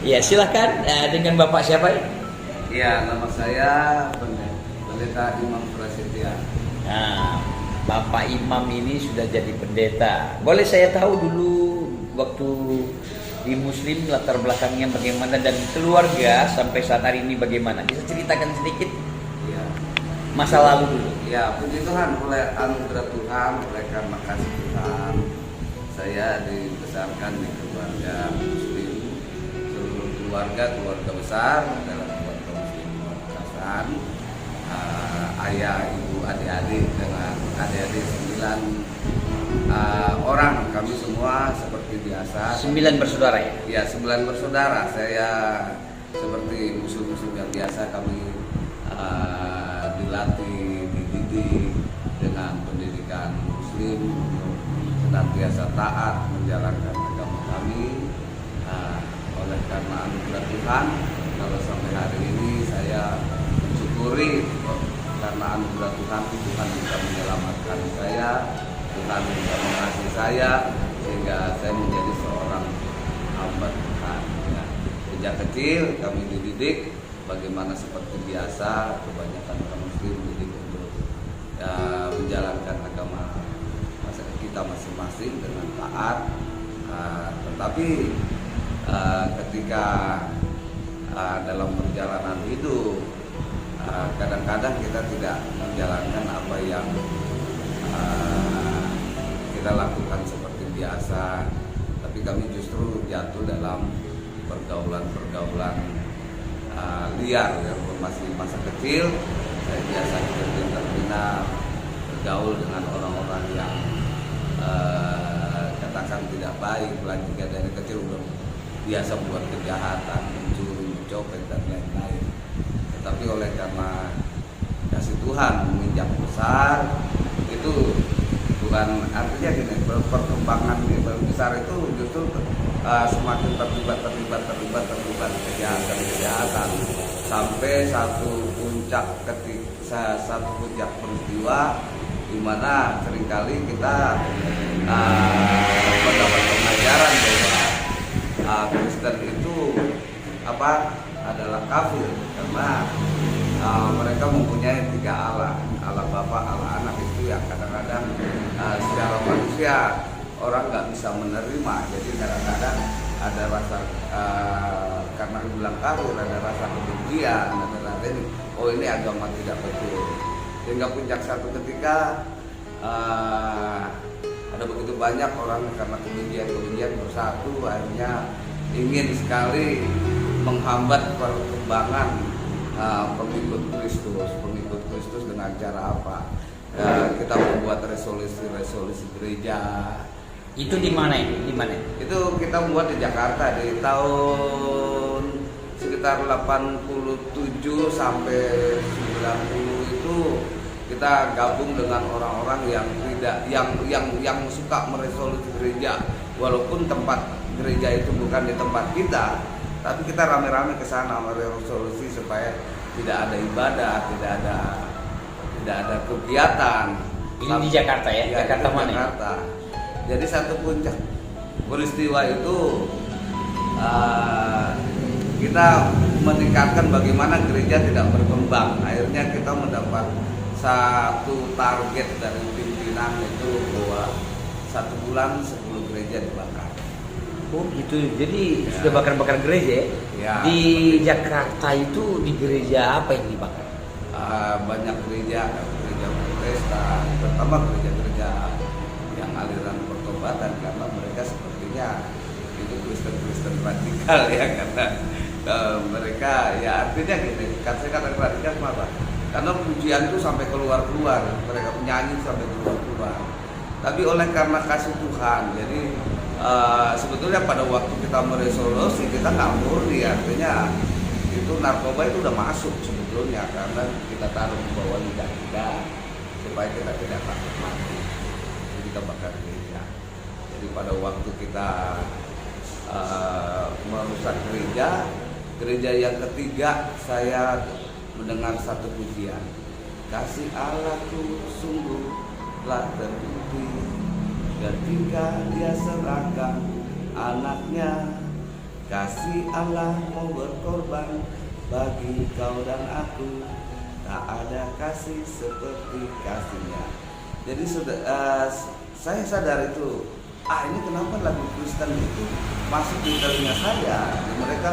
Ya silahkan dengan Bapak siapa? Ya, nama saya Pendeta Imam Prasetya. Nah, Bapak Imam ini sudah jadi pendeta. Boleh saya tahu dulu waktu di Muslim latar belakangnya bagaimana dan keluarga sampai saat hari ini bagaimana? Bisa ceritakan sedikit Ya, masa lalu dulu. ya puji Tuhan, oleh anugerah Tuhan, oleh karena kasih Tuhan, saya dibesarkan di keluarga Muslim. Seluruh keluarga besar adalah keluarga Muslim Makassar. Ayah, ibu, adik-adik dengan adik-adik 9 orang, kami semua seperti biasa. 9 bersaudara ya? Ya, 9 bersaudara. Saya seperti musuh-musuh yang biasa, kami dilatih, dididik dengan pendidikan Muslim untuk senantiasa taat menjalankan agama kami. Oleh karena anugerah Tuhan, kalau sampai hari ini saya mensyukuri karena anugerah Tuhan bisa menyelamatkan saya, Tuhan bisa mengasihi saya, sehingga saya menjadi seorang hamba Tuhan. Ya. Sejak kecil kami dididik bagaimana seperti biasa, kebanyakan orang Muslim dididik untuk menjalankan agama kita masing-masing dengan taat. Tetapi ketika dalam perjalanan hidup, kadang-kadang kita tidak menjalankan apa yang kita lakukan seperti biasa, tapi kami justru jatuh dalam pergaulan-pergaulan liar. Ya, masih masa kecil saya biasa terbina bergaul dengan orang-orang yang katakan tidak baik, jika dari kecil udah biasa buat kejahatan, mencuri, mencopet dan lain-lain. Tetapi oleh karena kasih Tuhan menginjak besar, itu bukan artinya gini, perkembangan besar itu justru semakin terlibat kejahatan sampai satu puncak peristiwa di mana seringkali kita mendapat pengajaran bahwa Kristen itu adalah kafir karena mereka mempunyai 3 Allah, Allah Bapa, Allah Anak. Itu yang kadang-kadang secara manusia orang nggak bisa menerima. Jadi kadang-kadang ada rasa karena dibilang kafir, ada rasa kebencian, ada rasa ini agama tidak betul. Sehingga puncak satu ketika ada begitu banyak orang karena kebencian bersatu, akhirnya ingin sekali menghambat perkembangan pengikut Kristus dengan cara apa? Kita membuat resolusi gereja. Itu di mana ini? Di mana? Itu kita membuat di Jakarta di tahun sekitar 87 sampai 90 itu kita gabung dengan orang-orang yang suka meresolusi gereja, walaupun tempat gereja itu bukan di tempat kita, tapi kita rame-rame ke sana meresolusi supaya tidak ada ibadah, tidak ada kegiatan. Ini di Jakarta ya? Jakarta mana? Jakarta. Jadi satu puncak peristiwa itu kita meningkatkan bagaimana gereja tidak berkembang. Akhirnya kita mendapat satu target dari pimpinan itu bahwa 1 bulan 10 gereja dibakar. Oh gitu, jadi Ya. sudah bakar-bakar gereja ya? Ya, Di seperti Jakarta itu di gereja apa yang dibakar? banyak gereja Protestan, terutama gereja-gereja yang aliran pertobatan, karena mereka sepertinya itu Kristen radikal ya, karena mereka ya artinya gini, saya kata radikal kenapa? Karena pujian itu sampai keluar-keluar, mereka penyanyi sampai keluar-keluar. Tapi oleh karena kasih Tuhan, jadi sebetulnya pada waktu kita meresolusi kita nggak murni, artinya itu narkoba itu udah masuk sebetulnya, karena kita taruh di bawah lidah kita supaya kita tidak takut mati. Jadi kita bakar gereja. Jadi pada waktu kita merusak gereja yang ketiga saya mendengar satu pujian, kasih Allahku sungguh telah terbukti ketika Dia serahkan anaknya kasih Allah mau berkorban bagi kau dan aku, tak ada kasih seperti kasihnya. Jadi saya sadar itu, ini kenapa lagu Kristen itu masuk di telinga saya. Mereka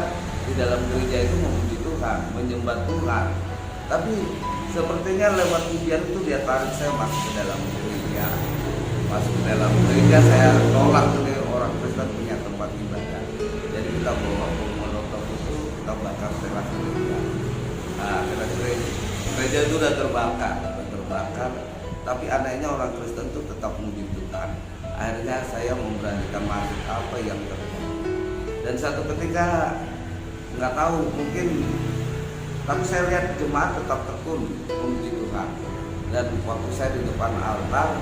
di dalam gereja itu memuji Tuhan, menyembah Tuhan, tapi sepertinya lewat ujian itu dia tarik saya masuk ke dalam gereja. Masuk ke dalam gereja, saya tolak oleh orang Kristen punya tempat ibadah. Jadi kita bawa bom molotov itu, kita bakar teras gereja. Nah, teras gereja itu udah terbakar. Tapi anehnya orang Kristen itu tetap memuji Tuhan. Akhirnya saya memberanikan masuk apa yang terjadi. Dan satu ketika nggak tahu mungkin, tapi saya lihat jemaat tetap tekun memuji Tuhan. Dan waktu saya di depan altar,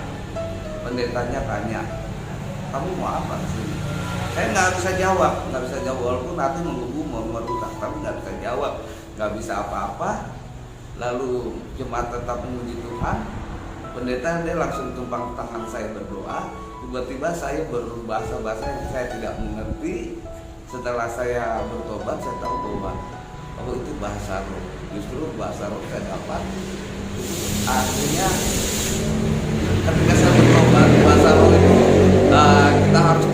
pendetanya tanya, kamu mau apa sih? Saya nggak bisa jawab walaupun nanti menggebu mau merutak, tapi nggak bisa jawab, nggak bisa apa-apa. Lalu jemaat tetap memuji Tuhan. Pendeta dia langsung tumpang tangan saya berdoa. Tiba-tiba saya berbahasa-bahasa yang saya tidak mengerti. Setelah saya bertobat, saya tahu bahwa itu bahasa roh. Justru bahasa roh saya dapat. Artinya ketika saya bertobat, bahasa roh itu kita harus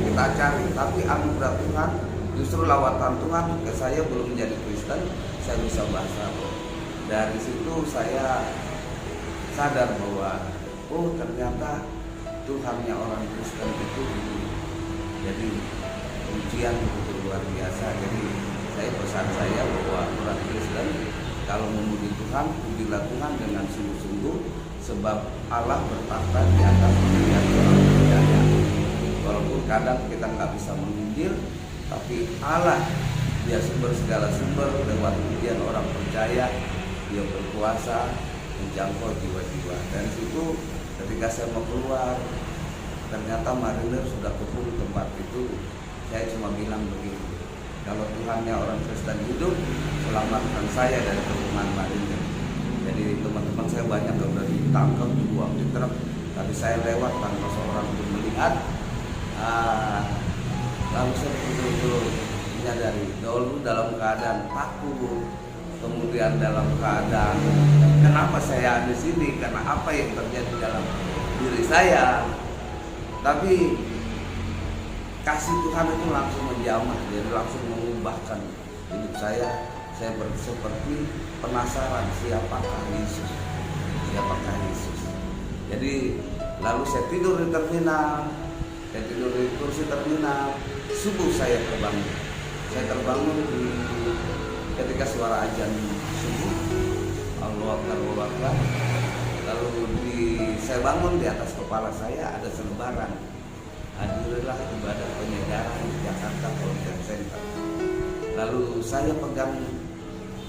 kita cari. Tapi anugerah Tuhan, justru lawatan Tuhan ke saya belum menjadi Kristen, saya bisa bahasa roh. Dari situ saya sadar bahwa ternyata Tuhannya orang Kristen itu jadi ujian begitu luar biasa. Jadi pesan saya bahwa orang Kristen kalau memuji Tuhan, pujilah Tuhan dengan sungguh-sungguh, sebab Allah bertakhta di atas dunia orang percaya. Walaupun kadang kita nggak bisa menginjil, tapi Allah dia sumber segala sumber. Lewat ujian orang percaya, dia berkuasa menjangkau jiwa-jiwa. Dan situ ketika saya mau keluar, ternyata marinir sudah keburu tempat itu. Saya cuma bilang begini, kalau Tuhannya orang Kristen hidup, selamatkan saya dari kurungan marinir. Jadi teman-teman saya banyak yang sudah ditangkap, dibuang di truk, tapi saya lewat tanpa seorang pun melihat. Lalu saya betul-betul menyadari, dulu dalam keadaan takut, kemudian dalam keadaan kenapa saya ada di sini, karena apa yang terjadi dalam diri saya. Tapi kasih Tuhan itu langsung menjamah, jadi langsung mengubahkan hidup saya. Saya seperti penasaran siapakah Yesus. Jadi lalu saya tidur di terminal, saya tidur di kursi terminal. Subuh saya terbangun. Saya terbangun ketika suara azan subuh, Allahu Akbar, Allahu Akbar. Lalu saya bangun, di atas kepala saya ada selebaran, hadirilah ibadah penyegaran di Jakarta Convention Center. Lalu saya pegang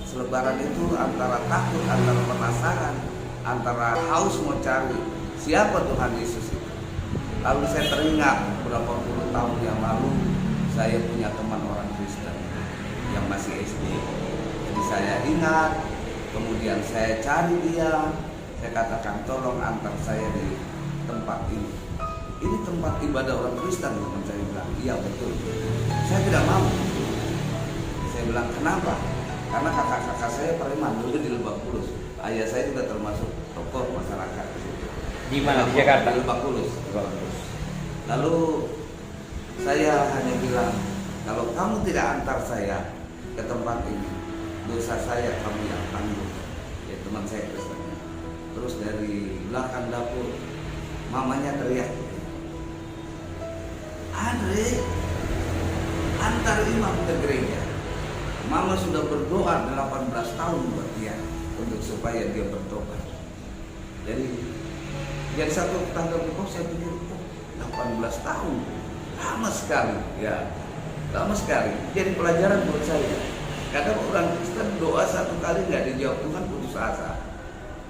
selebaran itu antara takut, antara penasaran, antara haus mau cari siapa Tuhan Yesus itu. Lalu saya teringat beberapa puluh tahun yang lalu saya punya teman orang Kristen yang masih SD. Jadi saya ingat, kemudian saya cari dia, saya katakan tolong antar saya di tempat ini. Ini tempat ibadah orang Kristen, teman saya bilang. Iya betul. Saya tidak mau. Saya bilang kenapa? Karena kakak-kakak saya preman dulu di Lebak Bulus. Ayah saya juga termasuk tokoh masyarakat di situ. Di mana? Di Jakarta. Di Lebak Bulus. Lalu saya hanya bilang, kalau kamu tidak antar saya ke tempat ini, dosa saya kamu yang tanggung. Ya teman saya Kristen. Terus dari belakang dapur, mamanya teriak, Andre, antar imam ke gereja. Mama sudah berdoa 18 tahun buat dia untuk supaya dia bertobat. Jadi satu tanggal kok saya pikir 18 tahun lama sekali, ya lama sekali. Jadi pelajaran buat saya. Kadang orang Kristen doa satu kali nggak dijawab Tuhan putus asa,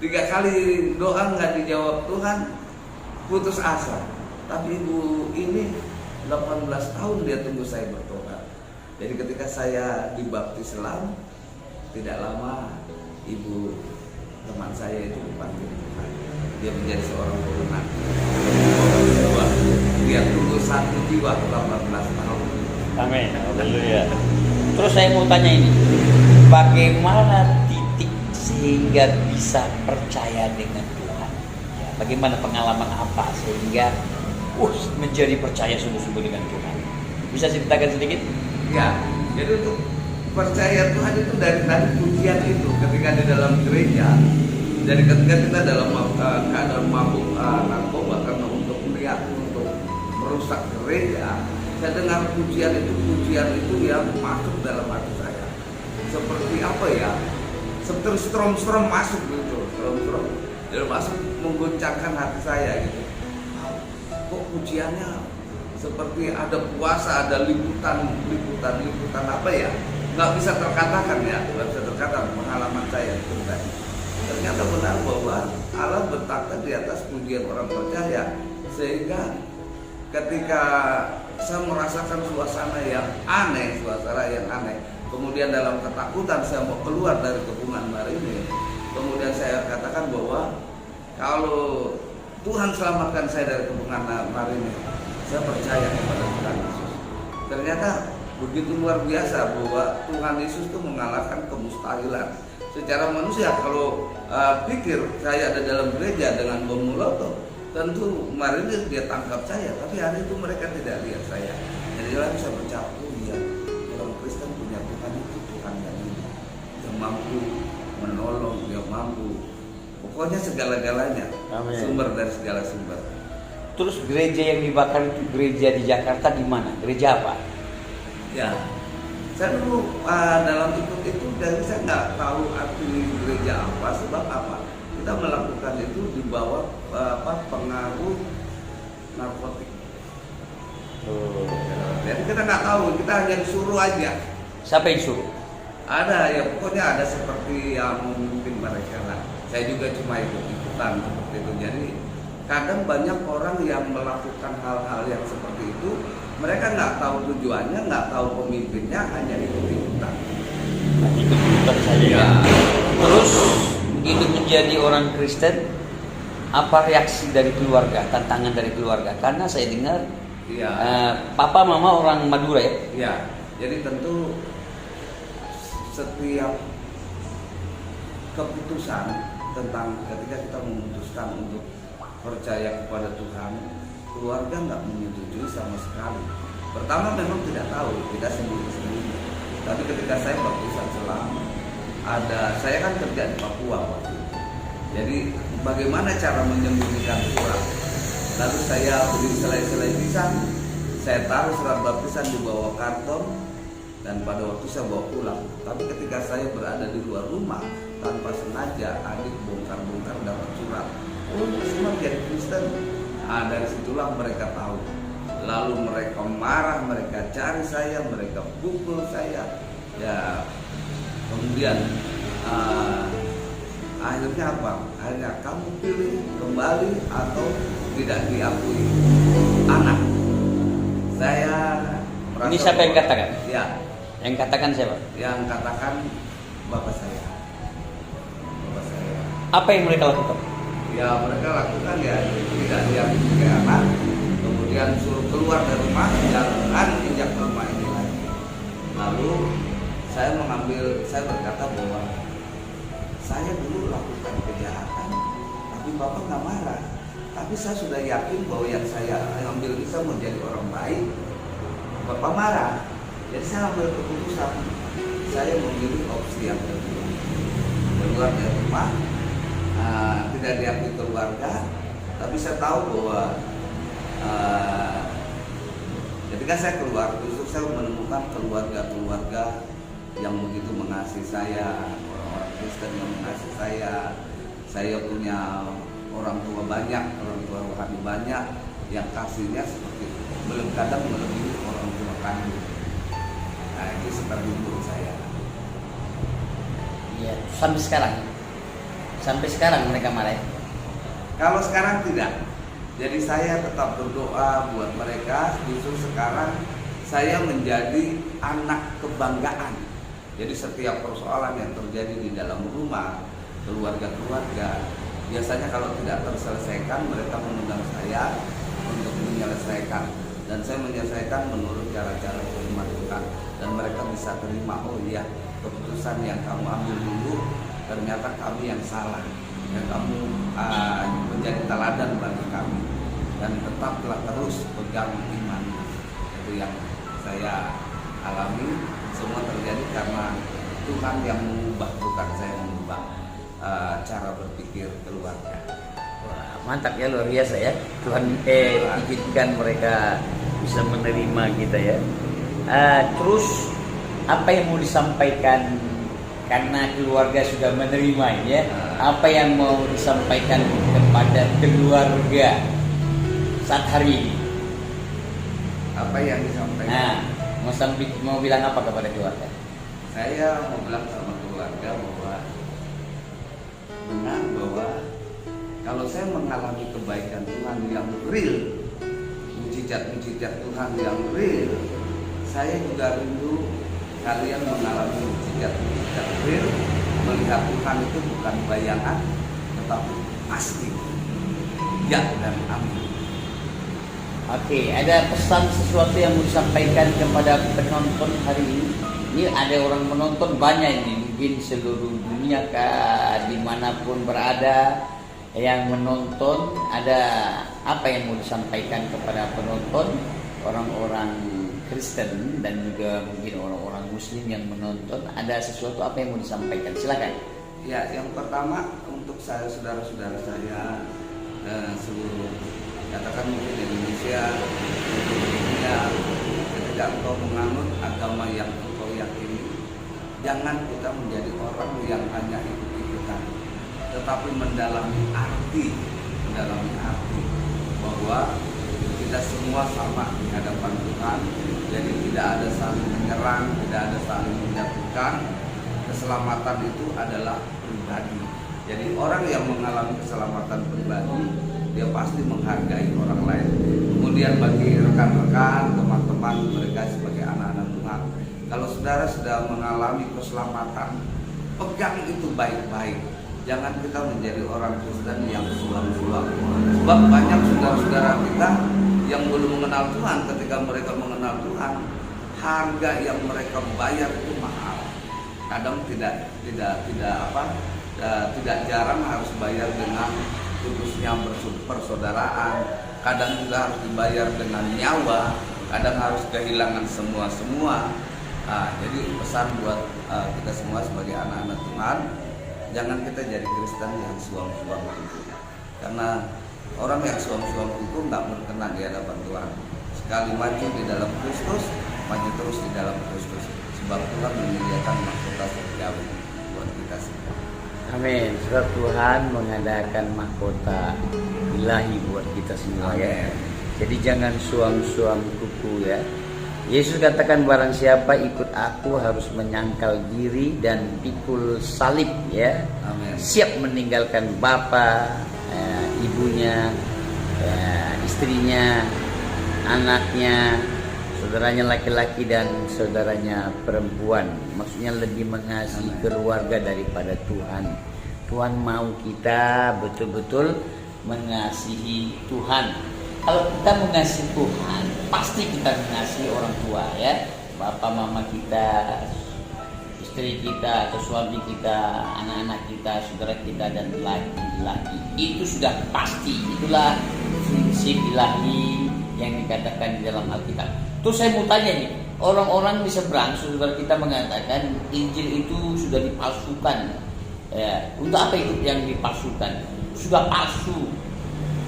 3 kali doa nggak dijawab Tuhan putus asa. Tapi ibu ini 18 tahun dia tunggu saya bertobat. Jadi ketika saya dibaptis Islam, tidak lama ibu teman saya itu dipanggil Tuhan. Dia menjadi seorang guru nanti. Dia tunggu satu jiwa 18 tahun. Amin. Haleluya. Terus saya mau tanya ini, bagaimana titik sehingga bisa percaya dengan Tuhan? Ya, bagaimana pengalaman apa sehingga menjadi percaya sungguh-sungguh dengan Tuhan? Bisa ceritakan sedikit? Ya, jadi untuk percaya Tuhan itu dari tadi pujian itu ketika di dalam gereja, dari ketika kita dalam keadaan mabuk narkoba karena untuk melihat untuk merusak gereja, saya dengar pujian itu yang masuk dalam hati saya. Seperti apa ya? Seperti strom masuk gitu, strom dan masuk mengguncangkan hati saya gitu. Kok pujiannya seperti ada puasa, ada liputan apa ya? Nggak bisa terkatakan ya, nggak bisa terkatakan pengalaman saya itu tadi. Ternyata benar bahwa Allah bertakhta di atas pujian orang percaya, sehingga ketika saya merasakan suasana yang aneh, kemudian dalam ketakutan saya mau keluar dari kepungan Marini, kemudian saya katakan bahwa kalau Tuhan selamatkan saya dari kepungan Marini, saya percaya kepada Tuhan Yesus. Ternyata begitu luar biasa bahwa Tuhan Yesus itu mengalahkan kemustahilan. Secara manusia kalau pikir saya ada dalam gereja dengan bom molotov, tentu kemarin dia tangkap saya, tapi hari itu mereka tidak lihat saya. Jadi saya bisa percaya, oh iya, orang Kristen punya Tuhan itu Tuhan yang ini, yang mampu menolong, yang mampu, pokoknya segala-galanya, sumber dari segala sumber. Terus gereja yang dibakar itu gereja di Jakarta di mana? Gereja apa? Ya, saya dulu dalam ikut itu dari saya nggak tahu arti gereja apa, sebab apa. Kita melakukan itu di bawah pengaruh narkotik. Jadi kita nggak tahu, kita hanya disuruh aja. Siapa yang suruh? Ada ya, pokoknya ada seperti yang memimpin mereka lah. Saya juga cuma ikut-ikutan seperti itu. Jadi kadang banyak orang yang melakukan hal-hal yang seperti itu, mereka nggak tahu tujuannya, nggak tahu pemimpinnya, hanya ikut-ikutan. Ikut-ikutan saja. Ya. Terus begitu menjadi orang Kristen, apa reaksi dari keluarga, tantangan dari keluarga? Karena saya dengar papa mama orang Madura ya? Iya, jadi tentu setiap keputusan tentang ketika kita memutuskan untuk percaya kepada Tuhan, keluarga nggak menyetujui sama sekali. Pertama memang tidak tahu, kita sendiri-sendiri. Tapi ketika saya baptisan Selam, saya kan kerja di Papua waktu itu. Jadi bagaimana cara menyembunyikan surat? Lalu saya beli selai-selai pisang, saya taruh surat baptisan di bawah karton, dan pada waktu saya bawa pulang. Tapi ketika saya berada di luar rumah, tanpa sengaja adik bongkar-bongkar dapat surat. Oh, semua jadi Kristen. Dari situlah mereka tahu. Lalu mereka marah, mereka cari saya, mereka pukul saya. Ya, kemudian akhirnya apa? Akhirnya kamu pilih kembali atau tidak diakui anak. Saya merasa. Ini siapa yang katakan? Ya. Yang katakan siapa? Yang katakan bapak saya. Bapak saya. Apa yang mereka lakukan? Ya mereka lakukan ya tidak diakui anak, kemudian suruh keluar dari rumah, jangan injak rumah ini lagi. Lalu saya berkata bahwa saya dulu lakukan kejahatan, tapi bapak nggak marah. Tapi saya sudah yakin bahwa yang saya ambil bisa menjadi orang baik. Bapak marah, jadi saya ambil keputusan. Saya memilih opsi yang kedua, keluar dari rumah. Tidak diakui keluarga, tapi saya tahu bahwa ketika saya keluar, justru saya menemukan keluarga-keluarga yang begitu mengasihi saya, orang-orang Kristen yang mengasihi saya. Saya punya orang tua banyak, orang tua rohani banyak yang kasihnya seperti kadang melebihi orang tua kandung. Nah itu seperti menurut saya. Iya, sampai sekarang mereka marah. Kalau sekarang tidak. Jadi saya tetap berdoa buat mereka. Justru sekarang saya menjadi anak kebanggaan. Jadi setiap persoalan yang terjadi di dalam rumah, keluarga-keluarga, biasanya kalau tidak terselesaikan, mereka mengundang saya untuk menyelesaikan. dan saya menyelesaikan menurut cara-cara firman Tuhan, dan mereka bisa terima, oh iya, keputusan yang kamu ambil dulu ternyata kami yang salah, dan kamu menjadi teladan bagi kami, dan tetaplah terus pegang iman. Itu yang saya alami. Semua terjadi karena Tuhan yang mengubah, bukan saya mengubah cara berpikir keluarga. Wah, mantap ya, luar biasa ya. Tuhan izinkan mereka bisa menerima kita ya. Terus apa yang mau disampaikan karena keluarga sudah menerima ya? Apa yang mau disampaikan kepada keluarga saat hari ini? Apa yang disampaikan? Mau bilang apa kepada keluarga? Saya mau bilang sama keluarga bahwa benar bahwa kalau saya mengalami kebaikan Tuhan yang real, mujizat-mujizat Tuhan yang real, saya juga rindu kalian mengalami mujizat-mujizat real, melihat Tuhan itu bukan bayangan, tetapi pasti. Ya dan amin. Oke, ada pesan sesuatu yang mau disampaikan kepada penonton hari ini? Ini ada orang menonton banyak ini, mungkin seluruh dunia kah, dimanapun berada yang menonton. Ada apa yang mau disampaikan kepada penonton, orang-orang Kristen dan juga mungkin orang-orang Muslim yang menonton? Ada sesuatu apa yang mau disampaikan? Silakan. Ya, yang pertama untuk saya, saudara-saudara saya seluruh, katakan mungkin Indonesia, dunia, ketika engkau menganut agama yang engkau yakini, jangan kita menjadi orang yang hanya ikut-ikutan, tetapi mendalami arti bahwa kita semua sama di hadapan Tuhan. Jadi tidak ada saling menyerang, tidak ada saling menjatuhkan. Keselamatan itu adalah pribadi. Jadi orang yang mengalami keselamatan pribadi, dia pasti menghargai orang lain. Kemudian bagi rekan-rekan, teman-teman mereka sebagai anak-anak Tuhan, kalau saudara sudah mengalami keselamatan, pegang itu baik-baik. Jangan kita menjadi orang Kristen yang suam-suam. Sebab banyak saudara-saudara kita yang belum mengenal Tuhan. Ketika mereka mengenal Tuhan, harga yang mereka bayar itu mahal. Kadang tidak jarang harus bayar dengan putusnya persaudaraan, kadang juga harus dibayar dengan nyawa, kadang harus kehilangan semua. Jadi pesan buat kita semua sebagai anak-anak Tuhan, jangan kita jadi Kristen yang suam-suam itu. Karena orang yang suam-suam itu nggak berkenan di hadapan Tuhan. Sekali maju di dalam Kristus, maju terus di dalam Kristus. Sebab Tuhan menyediakan mahkota surgawi buat kita semua. Amin. Sebab Tuhan mengadakan mahkota ilahi buat kita semua. Amin. Ya. Jadi jangan suam-suam kuku ya. Yesus katakan barang siapa ikut aku harus menyangkal diri dan pikul salib ya. Amin. Siap meninggalkan bapa, ibunya, istrinya, anaknya, saudaranya laki-laki dan saudaranya perempuan. Maksudnya lebih mengasihi keluarga daripada Tuhan. Tuhan mau kita betul-betul mengasihi Tuhan. Kalau kita mengasihi Tuhan, pasti kita mengasihi orang tua ya, bapak mama kita, istri kita atau suami kita, anak-anak kita, saudara kita dan laki-laki. Itu sudah pasti. Itulah prinsip ilahi yang dikatakan di dalam Alkitab. Terus saya mau tanya nih, orang-orang di seberang, saudara kita mengatakan Injil itu sudah dipalsukan. Ya, untuk apa itu yang dipalsukan? Sudah palsu.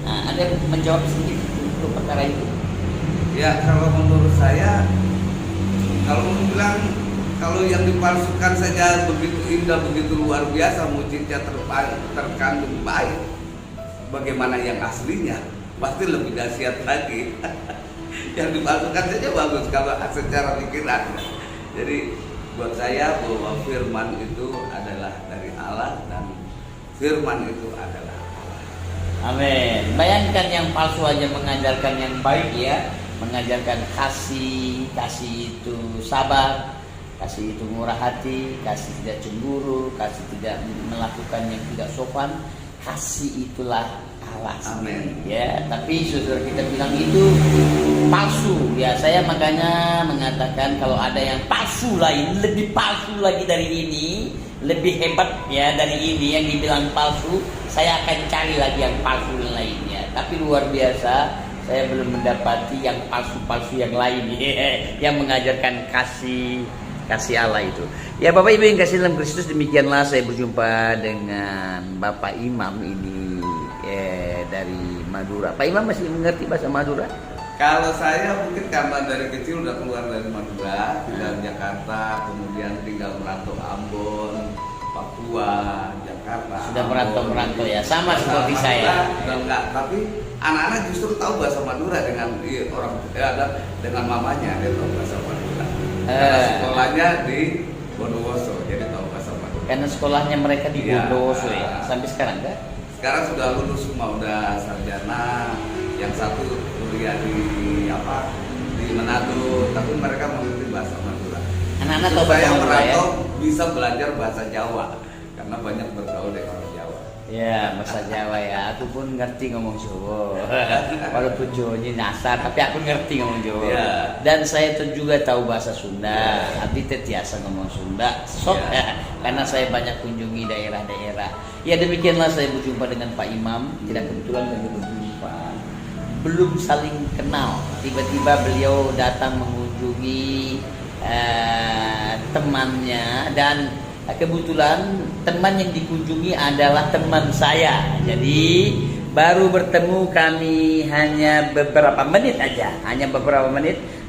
Nah, ada yang menjawab sedikit untuk perkara itu? Ya, kalau menurut saya, kalau bilang kalau yang dipalsukan saja begitu indah, begitu luar biasa, mujizat terkandung baik, bagaimana yang aslinya? Pasti lebih dahsyat lagi. Yang dipalsukan saja bagus kalau secara pikiran. Jadi buat saya bahwa firman itu adalah dari Allah dan firman itu adalah Allah. Amin. Bayangkan yang palsu aja mengajarkan yang baik ya, mengajarkan kasih itu sabar, kasih itu murah hati, kasih tidak cemburu, kasih tidak melakukan yang tidak sopan. Kasih itulah salah Amin. ya, tapi saudara kita bilang itu palsu ya. Saya makanya mengatakan kalau ada yang palsu lain, lebih palsu lagi dari ini, lebih hebat ya dari ini yang dibilang palsu, saya akan cari lagi yang palsu lainnya. Tapi luar biasa, saya belum mendapati yang palsu-palsu yang lain yang mengajarkan kasih Allah itu. Ya Bapak Ibu yang kasih dalam Kristus, demikianlah saya berjumpa dengan Bapak Imam ini dari Madura. Pak Imam masih mengerti bahasa Madura? Kalau saya mungkin karena dari kecil udah keluar dari Madura, tinggal di Jakarta, kemudian tinggal merantau Ambon, Papua, Jakarta. Sudah merantau ya, sama seperti saya. Sudah enggak, tapi anak-anak justru tahu bahasa Madura dengan dengan mamanya, dia tahu bahasa Madura. Karena sekolahnya di Bondowoso, jadi tahu bahasa Madura. Karena sekolahnya mereka di Bondowoso ya, sampai sekarang kan? Sekarang sudah lulus semua, udah sarjana. Yang satu kuliah di Manado, tapi mereka mengerti bahasa Madura. Anak-anak tahu bahasa Supaya Madura ya? merantau bisa belajar bahasa Jawa, karena banyak bergaul dengan orang Jawa. Ya, bahasa Jawa ya. Aku pun ngerti ngomong Jawa. Walaupun Jawanya nyasar, tapi aku ngerti ngomong Jawa. Ya. Dan saya tuh juga tahu bahasa Sunda. Abdi tetiasa ngomong Sunda. Sok ya. Karena saya banyak kunjungi daerah-daerah. Ya demikianlah saya berjumpa dengan Pak Imam. Tidak kebetulan kami berjumpa. Belum saling kenal. Tiba-tiba beliau datang mengunjungi temannya, dan kebetulan teman yang dikunjungi adalah teman saya. Jadi baru bertemu kami hanya beberapa menit aja,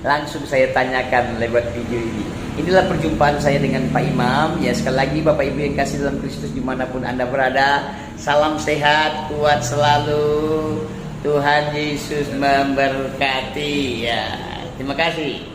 langsung saya tanyakan lewat video ini. Inilah perjumpaan saya dengan Pak Imam. Ya sekali lagi Bapak Ibu yang kasih dalam Kristus dimanapun Anda berada, salam sehat, kuat selalu. Tuhan Yesus memberkati ya. Terima kasih.